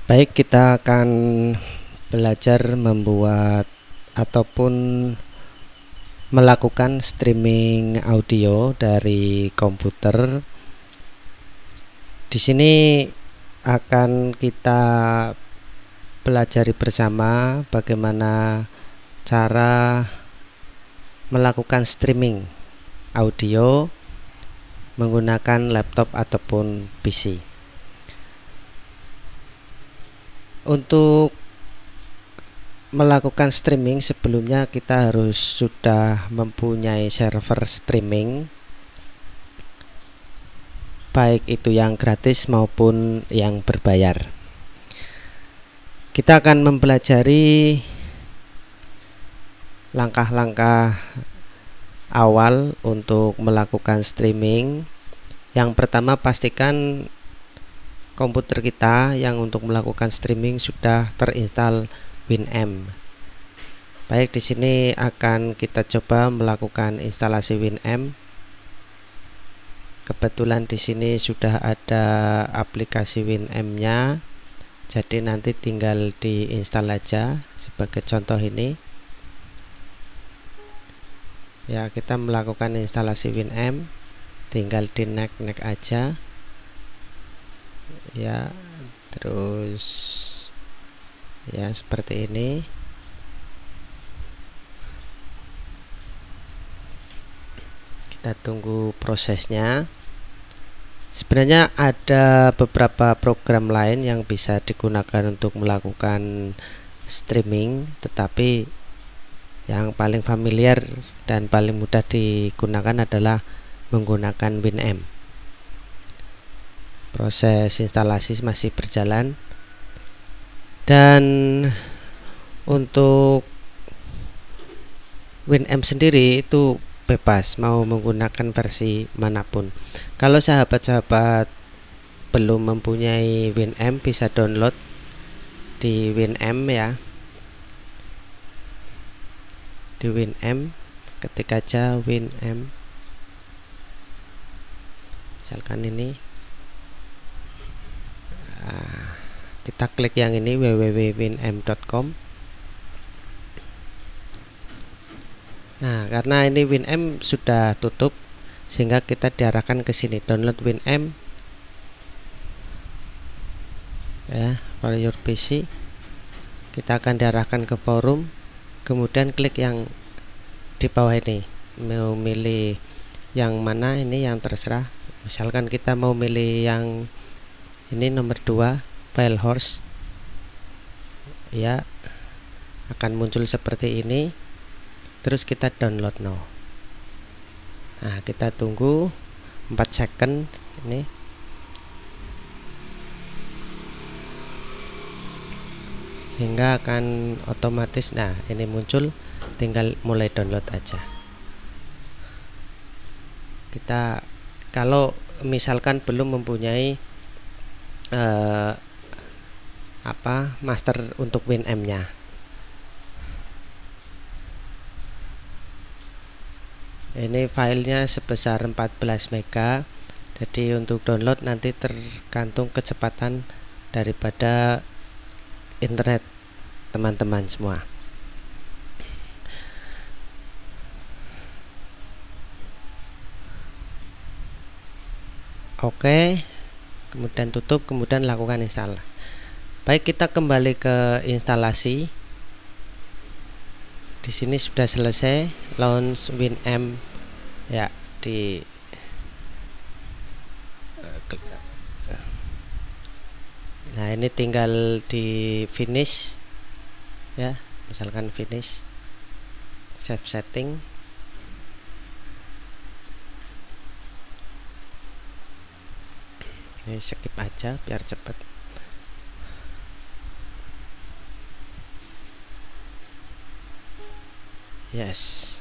Baik, kita akan belajar membuat ataupun melakukan streaming audio dari komputer. Di sini akan kita pelajari bersama bagaimana cara melakukan streaming audio menggunakan laptop ataupun PC. Untuk melakukan streaming sebelumnya kita harus sudah mempunyai server streaming, baik itu yang gratis maupun yang berbayar. Kita akan mempelajari langkah-langkah awal untuk melakukan streaming. Yang pertama, pastikan komputer kita yang untuk melakukan streaming sudah terinstall Winamp. Baik, di sini akan kita coba melakukan instalasi Winamp. Kebetulan di sini sudah ada aplikasi Winamp-nya, jadi nanti tinggal diinstal aja. Sebagai contoh ini, ya, kita melakukan instalasi Winamp, tinggal di next aja. Ya, terus ya seperti ini. Kita tunggu prosesnya. Sebenarnya ada beberapa program lain yang bisa digunakan untuk melakukan streaming, tetapi yang paling familiar dan paling mudah digunakan adalah menggunakan Winamp. Proses instalasi masih berjalan, dan untuk Winamp sendiri itu bebas mau menggunakan versi manapun. Kalau sahabat-sahabat belum mempunyai Winamp, bisa download di Winamp ya. Di Winamp ketik aja Winamp, misalkan ini. Kita klik yang ini, www.winamp.com. Nah, karena ini Winamp sudah tutup, sehingga kita diarahkan ke sini, download Winamp ya, for your PC. Kita akan diarahkan ke forum, kemudian klik yang di bawah ini, mau milih yang mana, ini yang terserah. Misalkan kita mau milih yang ini, nomor 2, FileHouse, ya, akan muncul seperti ini. Terus kita download now. Nah, kita tunggu 4 second ini. Sehingga akan otomatis, nah ini muncul, tinggal mulai download aja. Kita kalau misalkan belum mempunyai master untuk Winamp-nya. Ini filenya sebesar 14 MB. Jadi untuk download nanti tergantung kecepatan daripada internet teman-teman semua. Oke, kemudian tutup, kemudian lakukan install. Baik, kita kembali ke instalasi. Di sini sudah selesai launch Winamp ya. Nah, ini tinggal di finish ya, misalkan finish, save setting. Ini skip aja biar cepat. Yes.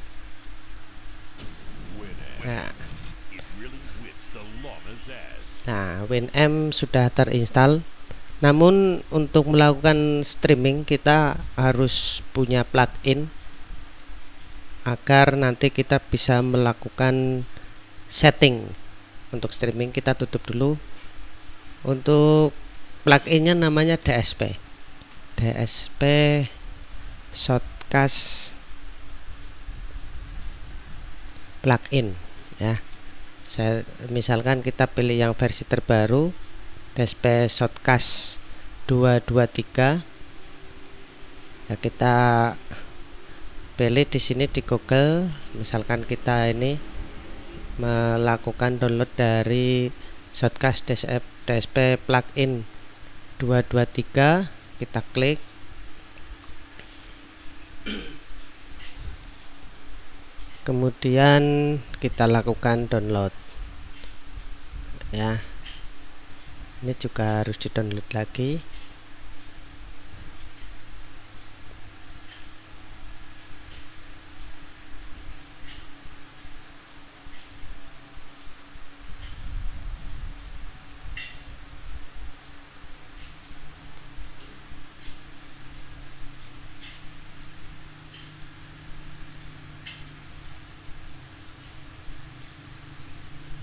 Nah, Winamp sudah terinstall. Namun untuk melakukan streaming kita harus punya plugin agar nanti kita bisa melakukan setting. Untuk streaming kita tutup dulu. Untuk pluginnya namanya DSP Shotcast plugin ya. Misalkan kita pilih yang versi terbaru DSP Shotcast 223 ya, kita pilih di sini di Google. Misalkan kita ini melakukan download dari Shotcast DSP plugin 223, kita klik, kemudian kita lakukan download ya. Ini juga harus di download lagi.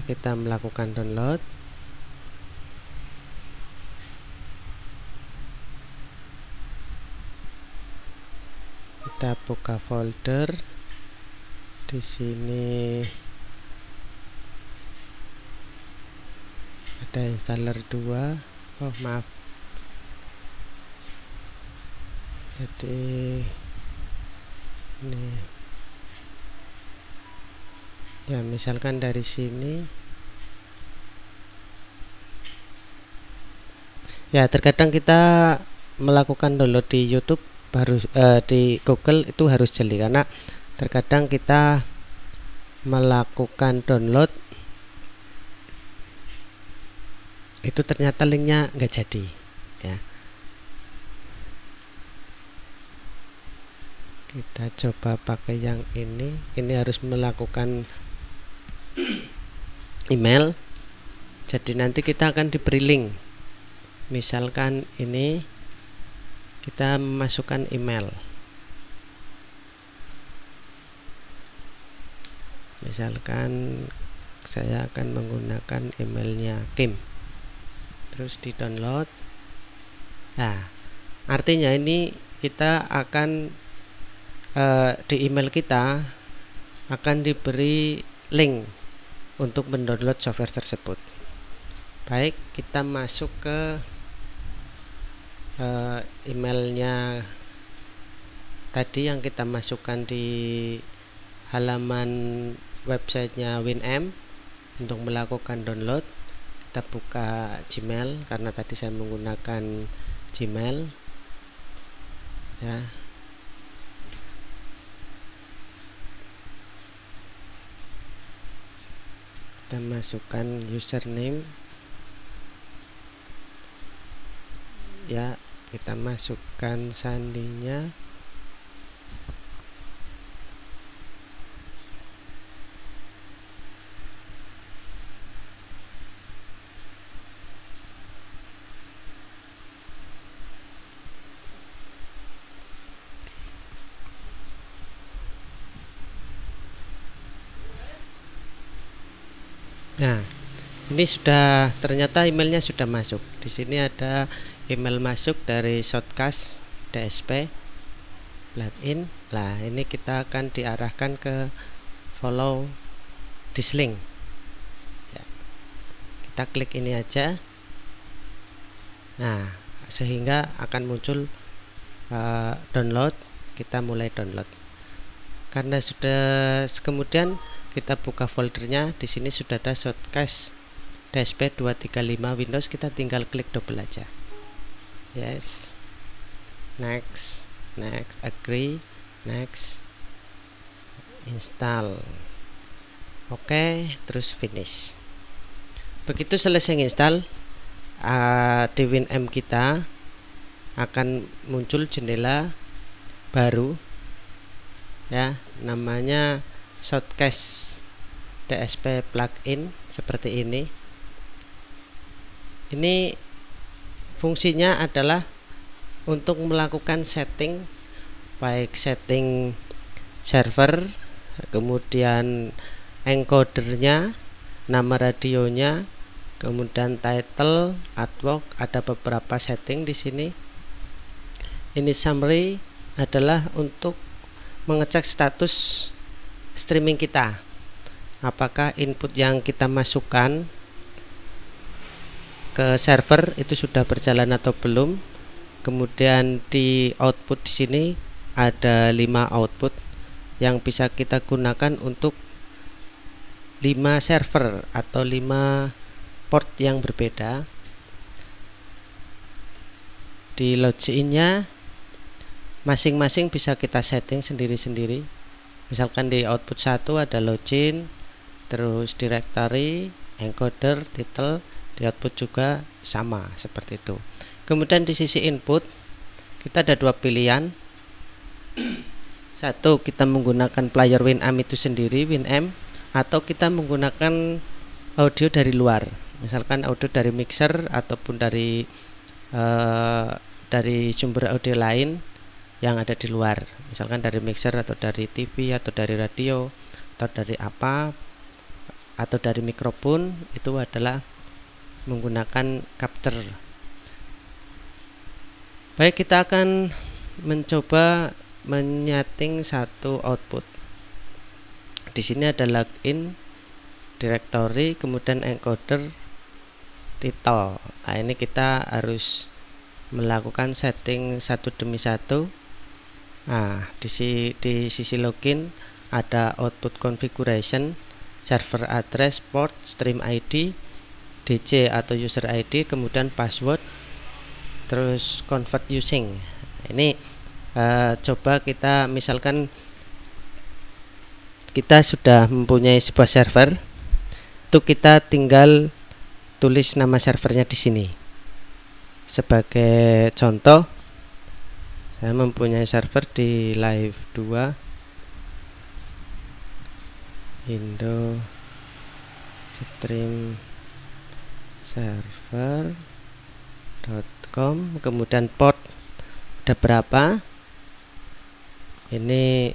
Kita melakukan download. Kita buka folder. Di sini ada installer 2. Oh, maaf. Jadi ini ya, misalkan dari sini ya, terkadang kita melakukan download di YouTube harus di Google itu harus jeli, karena terkadang kita melakukan download itu ternyata linknya nggak jadi ya. Kita coba pakai yang ini harus melakukan email, jadi nanti kita akan diberi link. Misalkan ini kita memasukkan email, misalkan saya akan menggunakan emailnya Kim, terus di download. Nah, artinya ini kita akan di email kita akan diberi link untuk mendownload software tersebut. Baik, kita masuk ke emailnya tadi yang kita masukkan di halaman websitenya WinM untuk melakukan download. Kita buka Gmail karena tadi saya menggunakan Gmail ya. Kita masukkan username ya, kita masukkan sandinya. Nah, ini sudah, ternyata emailnya sudah masuk. Di sini ada email masuk dari Shotcast DSP plugin. Nah, ini kita akan diarahkan ke follow this link ya. Kita klik ini aja. Nah, sehingga akan muncul download. Kita mulai download. Karena sudah, kemudian kita buka foldernya. Di sini sudah ada Shotcast DSP 235 Windows. Kita tinggal klik double aja. Yes, next, agree, next, install. Oke, terus finish. Begitu selesai install, di WinM kita akan muncul jendela baru ya, namanya Shotcast DSP plugin seperti ini. Ini fungsinya adalah untuk melakukan setting, baik setting server, kemudian encodernya, nama radionya, kemudian title, artwork, ada beberapa setting di sini. Ini summary adalah untuk mengecek status streaming kita, apakah input yang kita masukkan ke server itu sudah berjalan atau belum. Kemudian di output di sini ada 5 output yang bisa kita gunakan untuk 5 server atau 5 port yang berbeda. Di login-nya masing-masing bisa kita setting sendiri-sendiri. Misalkan di output 1 ada login, terus directory, encoder, title. Di output juga sama seperti itu. Kemudian di sisi input kita ada 2 pilihan. Satu, kita menggunakan player Winamp itu sendiri, Winamp, atau kita menggunakan audio dari luar, misalkan audio dari mixer ataupun dari sumber audio lain yang ada di luar, misalkan dari mixer atau dari TV atau dari radio atau dari apa, atau dari mikrofon. Itu adalah menggunakan capture. Baik, kita akan mencoba menyeting satu output. Di sini ada login, directory, kemudian encoder, title. Nah, ini kita harus melakukan setting satu demi satu. Nah, di sisi login ada output configuration, server address, port, stream ID, DC atau user ID, kemudian password, terus convert using. Ini coba kita misalkan kita sudah mempunyai sebuah server, itu kita tinggal tulis nama servernya di sini. Sebagai contoh, saya mempunyai server di live 2 Indo stream server.com, kemudian port ada berapa, ini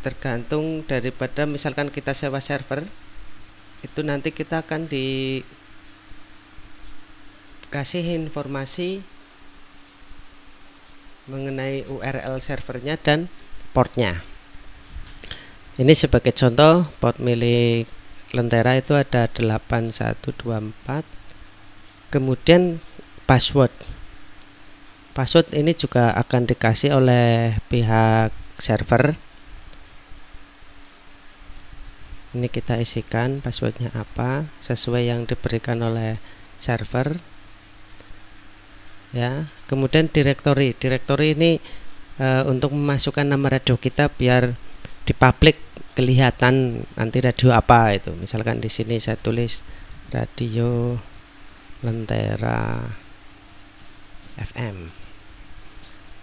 tergantung daripada misalkan kita sewa server, itu nanti kita akan dikasih informasi mengenai URL servernya dan portnya. Ini sebagai contoh, port milik Lentera itu ada 8124. Kemudian password ini juga akan dikasih oleh pihak server. Ini kita isikan passwordnya apa sesuai yang diberikan oleh server, ya. Kemudian directory ini untuk memasukkan nama radio kita biar di public kelihatan nanti radio apa itu. Misalkan di sini saya tulis radio Lentera FM.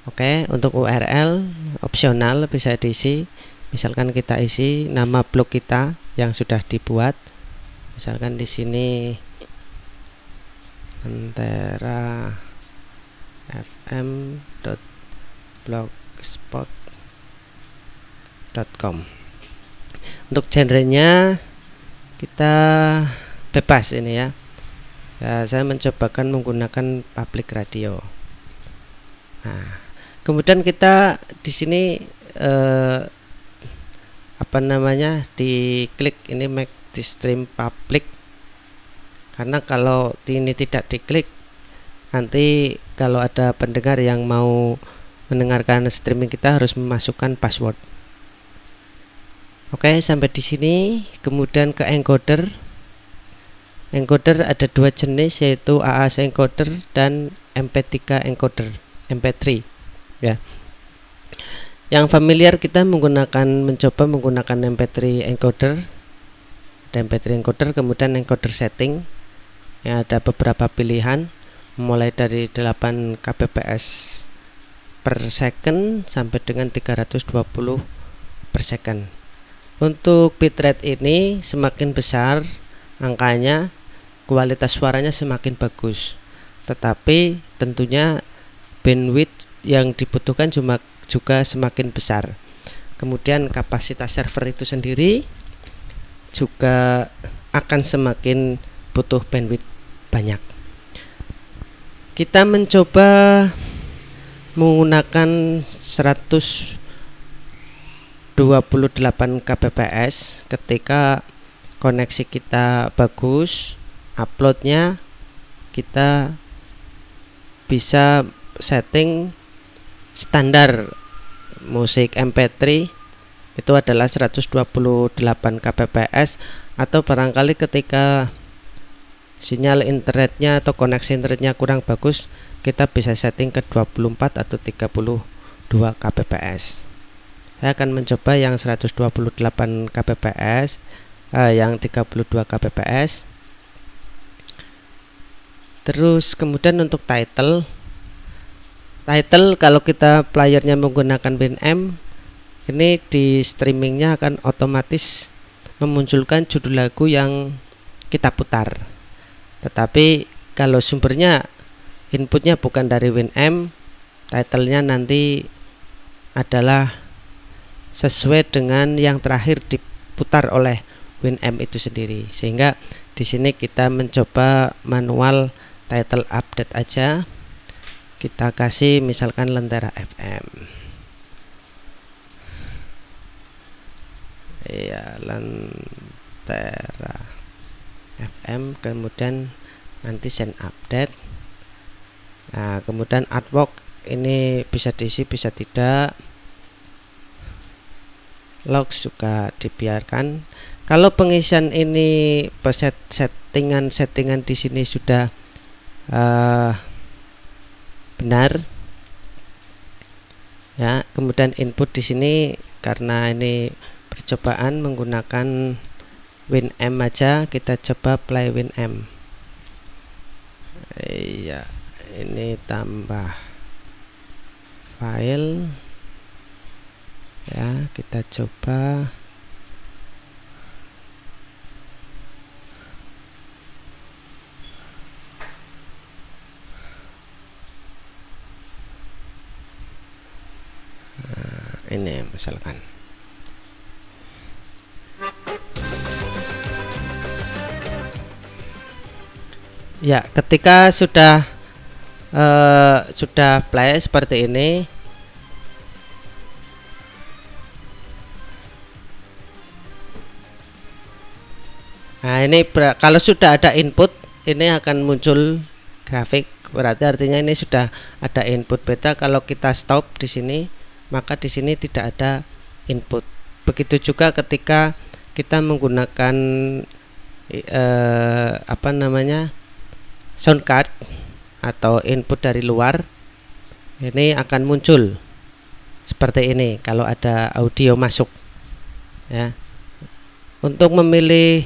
Oke, untuk URL opsional bisa diisi. Misalkan kita isi nama blog kita yang sudah dibuat. Misalkan di sini Lentera fm.blogspot.com. Untuk genrenya kita bebas ini ya. Saya mencobakan menggunakan public radio. Nah, kemudian kita di sini diklik ini make this stream public, karena kalau ini tidak diklik nanti kalau ada pendengar yang mau mendengarkan streaming kita harus memasukkan password. Oke, sampai di sini. Kemudian ke encoder. Encoder ada 2 jenis, yaitu AAC encoder dan MP3 encoder, MP3 ya. Yang familiar kita mencoba menggunakan MP3 encoder. Ada MP3 encoder, kemudian encoder setting. Ya, ada beberapa pilihan mulai dari 8 kbps per second sampai dengan 320 per second. Untuk bitrate ini semakin besar angkanya, kualitas suaranya semakin bagus, tetapi tentunya bandwidth yang dibutuhkan juga semakin besar. kemudian kapasitas server itu sendiri juga akan semakin butuh bandwidth banyak. Kita mencoba menggunakan 128 kbps ketika koneksi kita bagus, uploadnya kita bisa setting standar musik MP3 itu adalah 128 kbps, atau barangkali ketika sinyal internetnya atau koneksi internetnya kurang bagus, kita bisa setting ke 24 atau 32 kbps. Saya akan mencoba yang 128 kbps, yang 32 kbps. Terus kemudian untuk title kalau kita playernya menggunakan WinAmp, ini di streamingnya akan otomatis memunculkan judul lagu yang kita putar. Tetapi kalau sumbernya inputnya bukan dari WinAmp, titlenya nanti adalah sesuai dengan yang terakhir diputar oleh WinAmp itu sendiri. Sehingga di sini kita mencoba manual title update aja. Kita kasih misalkan Lentera FM. Ya, Lentera FM, kemudian nanti send update. Nah, kemudian artwork ini bisa diisi bisa tidak, logs juga dibiarkan. Kalau pengisian ini settingan di sini sudah benar ya, kemudian input di sini karena ini percobaan menggunakan WinAmp aja, kita coba play WinAmp. Iya, ini tambah file ya, kita coba. Nah, ini misalkan. Ya, ketika sudah play seperti ini, nah ini kalau sudah ada input ini akan muncul grafik, berarti artinya ini sudah ada input beta. Kalau kita stop di sini, maka di sini tidak ada input. Begitu juga ketika kita menggunakan sound card atau input dari luar, ini akan muncul seperti ini kalau ada audio masuk ya. Untuk memilih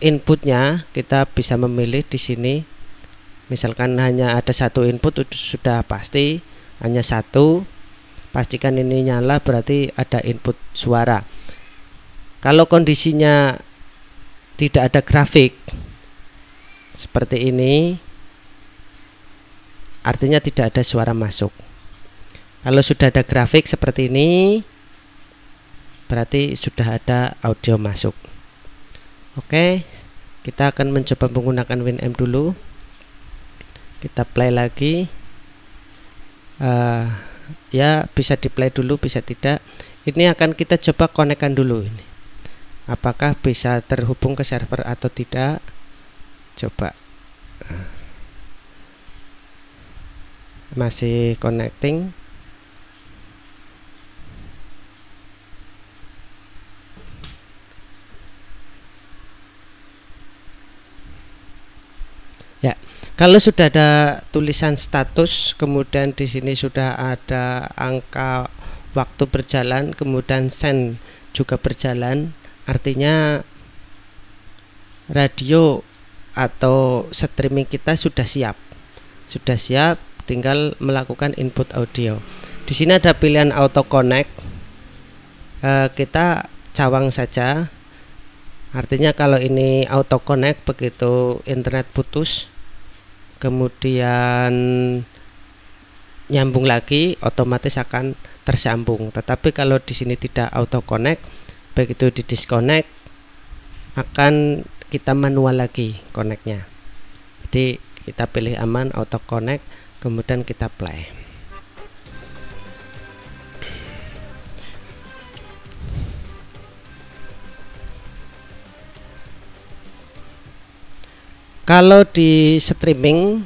inputnya kita bisa memilih di sini. Misalkan hanya ada satu input sudah pasti, hanya satu, pastikan ini nyala, berarti ada input suara. Kalau kondisinya tidak ada grafik seperti ini, artinya tidak ada suara masuk. Kalau sudah ada grafik seperti ini, berarti sudah ada audio masuk. Oke, kita akan mencoba menggunakan WinAmp dulu. Kita play lagi. Ya, bisa di play dulu, bisa tidak. Ini akan kita coba konekkan dulu ini. Apakah bisa terhubung ke server atau tidak? Coba. Masih connecting. Ya, kalau sudah ada tulisan status, kemudian di sini sudah ada angka waktu berjalan, kemudian send juga berjalan, artinya radio atau streaming kita sudah siap, tinggal melakukan input audio. Di sini ada pilihan auto connect, kita cawang saja. Artinya kalau ini auto connect, begitu internet putus, kemudian nyambung lagi otomatis akan tersambung. Tetapi kalau di sini tidak auto connect, begitu di disconnect akan kita manual lagi connectnya. Jadi kita pilih aman auto connect, kemudian kita play. Kalau di streaming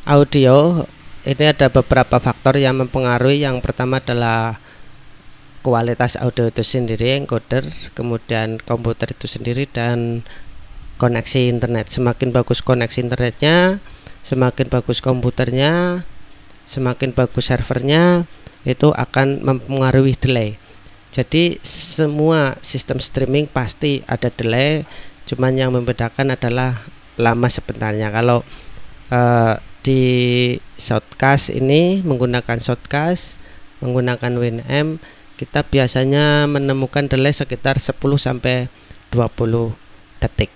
audio ini ada beberapa faktor yang mempengaruhi. Yang pertama adalah kualitas audio itu sendiri, encoder, kemudian komputer itu sendiri, dan koneksi internet. Semakin bagus koneksi internetnya, semakin bagus komputernya, semakin bagus servernya, itu akan mempengaruhi delay. Jadi semua sistem streaming pasti ada delay, cuman yang membedakan adalah lama sebentarnya. Kalau di Shotcast ini menggunakan Shotcast, menggunakan WinM, kita biasanya menemukan delay sekitar 10-20 detik.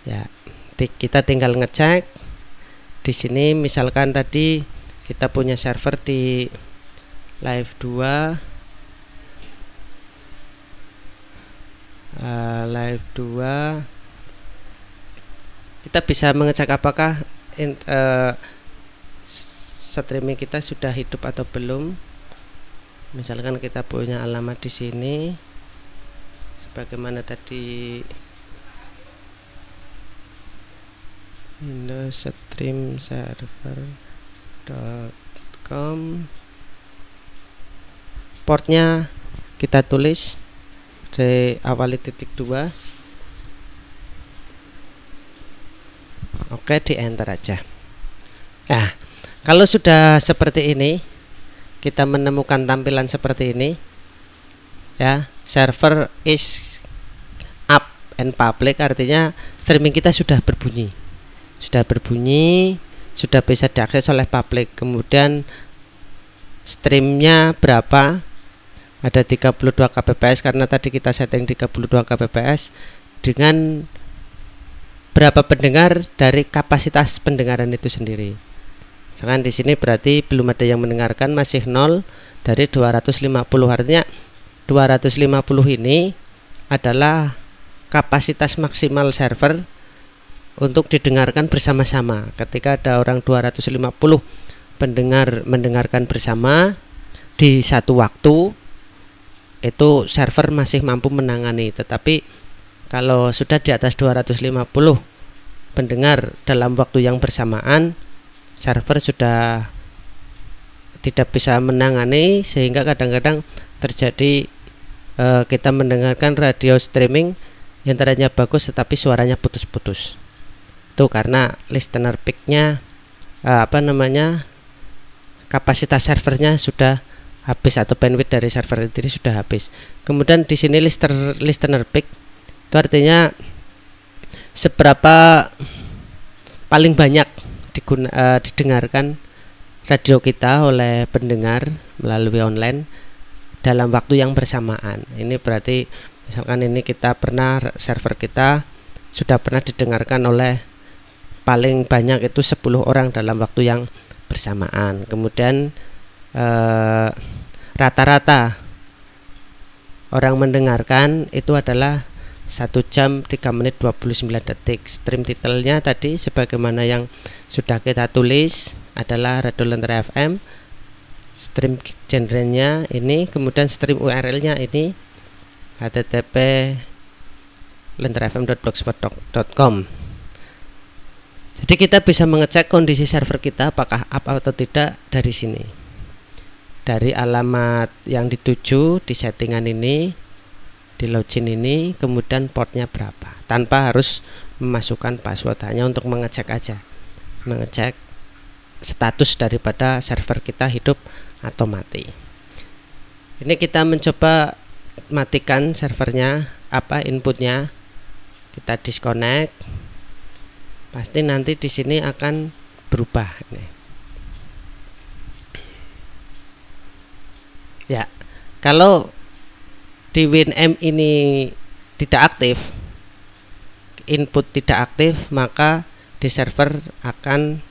Ya, kita tinggal ngecek di sini. Misalkan tadi kita punya server di Live 2, Live 2. Kita bisa mengecek apakah streaming kita sudah hidup atau belum. Misalkan kita punya alamat di sini, sebagaimana tadi windowsstreamserver.com, portnya kita tulis di awali .2. Oke, di enter aja. Nah, kalau sudah seperti ini, kita menemukan tampilan seperti ini, ya, server is up and public, artinya streaming kita sudah berbunyi, sudah bisa diakses oleh publik. Kemudian streamnya berapa, ada 32 kbps karena tadi kita setting 32 kbps dengan berapa pendengar dari kapasitas pendengaran itu sendiri. Misalkan di sini berarti belum ada yang mendengarkan, masih 0 dari 250. Artinya 250 ini adalah kapasitas maksimal server untuk didengarkan bersama-sama. Ketika ada orang 250 pendengar mendengarkan bersama di satu waktu, itu server masih mampu menangani. Tetapi kalau sudah di atas 250 pendengar dalam waktu yang bersamaan, server sudah tidak bisa menangani, sehingga kadang-kadang terjadi kita mendengarkan radio streaming internetnya bagus tetapi suaranya putus-putus. Itu karena listener peak-nya kapasitas servernya sudah habis, atau bandwidth dari server itu sudah habis. Kemudian di sini listener peak itu artinya seberapa paling banyak didengarkan radio kita oleh pendengar melalui online dalam waktu yang bersamaan. Ini berarti misalkan ini server kita sudah pernah didengarkan oleh paling banyak itu 10 orang dalam waktu yang bersamaan. Kemudian rata-rata orang mendengarkan itu adalah 1 jam 3 menit 29 detik. Stream titelnya tadi sebagaimana yang sudah kita tulis adalah Radio Lentera FM. Stream genrenya ini, kemudian stream URL-nya ini http lenterafm.blogspot.com. Jadi kita bisa mengecek kondisi server kita apakah up atau tidak dari sini. Dari alamat yang dituju di settingan ini, di login ini, kemudian portnya berapa, tanpa harus memasukkan password, hanya untuk mengecek aja, mengecek status daripada server kita hidup atau mati. Ini kita mencoba matikan servernya, inputnya kita disconnect, pasti nanti di sini akan berubah nih. Ya, kalau di WinM ini tidak aktif, input tidak aktif, maka di server akan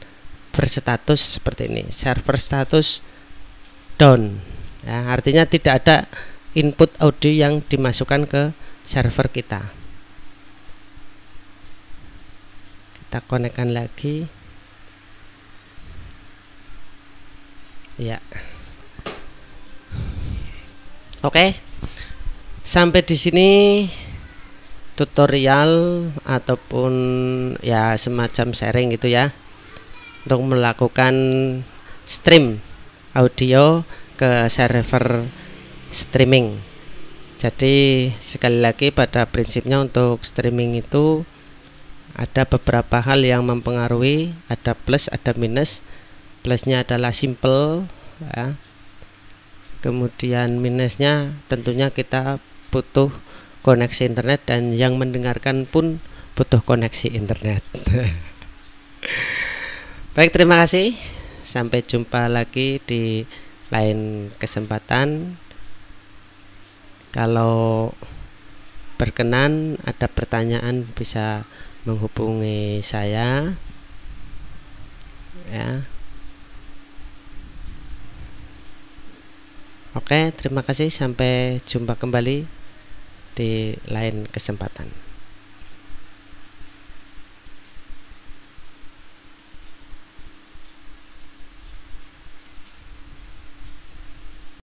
server status seperti ini, server status down ya, artinya tidak ada input audio yang dimasukkan ke server kita. Kita konekkan lagi ya. Oke, sampai di sini tutorial ataupun ya semacam sharing gitu ya, untuk melakukan stream audio ke server streaming. Jadi sekali lagi pada prinsipnya untuk streaming itu ada beberapa hal yang mempengaruhi, ada plus ada minus. Plusnya adalah simple ya. Kemudian minusnya tentunya kita butuh koneksi internet, dan yang mendengarkan pun butuh koneksi internet. Baik, terima kasih. Sampai jumpa lagi di lain kesempatan. Kalau berkenan ada pertanyaan bisa menghubungi saya ya. Oke, terima kasih. Sampai jumpa kembali di lain kesempatan.